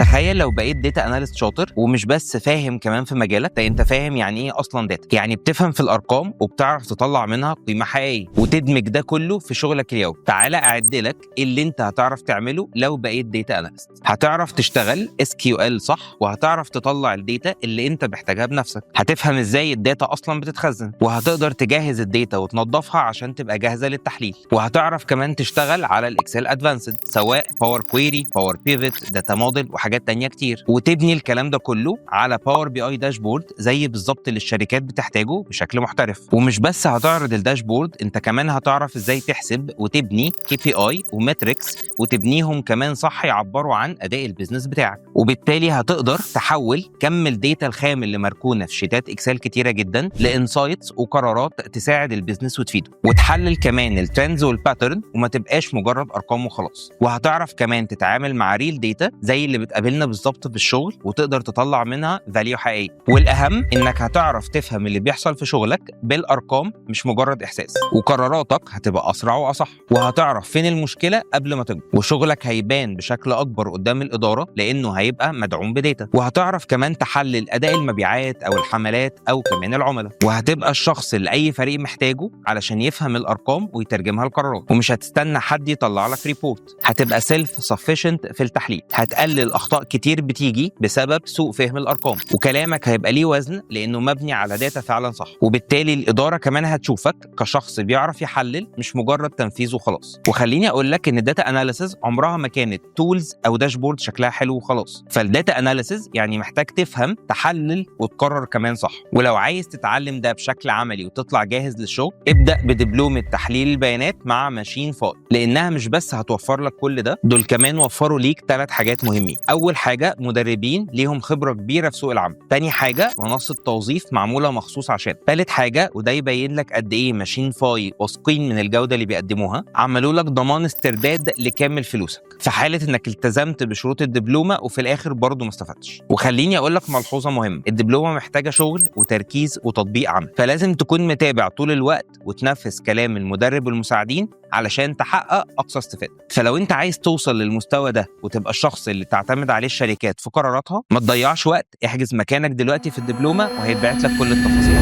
تخيل لو بقيت داتا اناليست شاطر ومش بس فاهم كمان في مجالك، ده انت فاهم يعني ايه اصلا داتا، يعني بتفهم في الارقام وبتعرف تطلع منها قيمه حقيقيه وتدمج ده كله في شغلك اليومي. تعالى اعد لك اللي انت هتعرف تعمله لو بقيت داتا اناليست. هتعرف تشتغل SQL صح، وهتعرف تطلع الداتا اللي انت محتاجها بنفسك. هتفهم ازاي الداتا اصلا بتتخزن، وهتقدر تجهز الداتا وتنظفها عشان تبقى جاهزه للتحليل. وهتعرف كمان تشتغل على الاكسل ادفانسد، سواء باور كويري، باور بيفت، داتا موديل وحاجات تانية كتير، وتبني الكلام ده كله على باور بي اي داشبورد زي بالظبط اللي الشركات بتحتاجه بشكل محترف. ومش بس هتعرض الداشبورد، انت كمان هتعرف ازاي تحسب وتبني KPI ومتريكس، وتبنيهم كمان صح يعبروا عن اداء البيزنس بتاعك. وبالتالي هتقدر تحول كم الداتا الخام اللي مركونه في شيتات اكسل كتيره جدا لانسايتس وقرارات تساعد البيزنس وتفيده، وتحلل كمان الترندز والباترن وما تبقاش مجرد ارقام وخلاص. وهتعرف كمان تتعامل مع ريل داتا زي اللي بتقابلنا بالظبط في الشغل، وتقدر تطلع منها فاليو حقيقي. والاهم انك هتعرف تفهم اللي بيحصل في شغلك بالارقام مش مجرد احساس، وقراراتك هتبقى اسرع واصح، وهتعرف فين المشكله قبل ما تكبر، وشغلك هيبان بشكل اكبر قدام الاداره لانه هيبقى مدعوم بداتا. وهتعرف كمان تحلل اداء المبيعات او الحملات او كمان العملاء، وهتبقى الشخص اللي اي فريق محتاجه علشان يفهم الارقام ويترجمها لقرارات. ومش هتستنى حد يطلع لك ريبورت، هتبقى سيلف سفيشنت في التحليل. هتقلل اخطاء كتير بتيجي بسبب سوء فهم الارقام، وكلامك هيبقى ليه وزن لانه مبني على داتا فعلا صح. وبالتالي الاداره كمان هتشوفك كشخص بيعرف يحلل مش مجرد تنفيذ وخلاص. وخليني اقول لك ان الداتا اناليسز عمرها ما كانت تولز او داشبورد شكلها حلو وخلاص. فالداتا اناليسز يعني محتاج تفهم، تحلل وتقرر كمان صح. ولو عايز تتعلم ده بشكل عملي وتطلع جاهز للشغل، ابدا بدبلومه تحليل البيانات مع ماشين فاي، لانها مش بس هتوفر لك كل ده، دول كمان وفروا ليك 3 حاجات مهمين. اول حاجه مدربين ليهم خبره كبيره في سوق العمل. تاني حاجه منصه توظيف معموله مخصوص عشان. تالت حاجه، وده يبين لك قد ايه ماشين فاي واثقين من الجوده اللي بيقدموها، عملوا لك ضمان استرداد لكامل فلوسك في حاله انك التزمت بشروط الدبلومه وفي الاخر برضه ما استفدتش. وخليني اقول لك ملحوظه مهمه، الدبلومه محتاجه شغل وتركيز وتطبيق عمل، فلازم تكون متابع طول الوقت وتنفذ كلام المدرب والمساعدين علشان تحقق اقصى استفاده. فلو انت عايز توصل للمستوى ده وتبقى الشخص اللي تعتمد عليه الشركات في قراراتها، ما تضيعش وقت، احجز مكانك دلوقتي في الدبلومه وهيتبعت لك كل التفاصيل.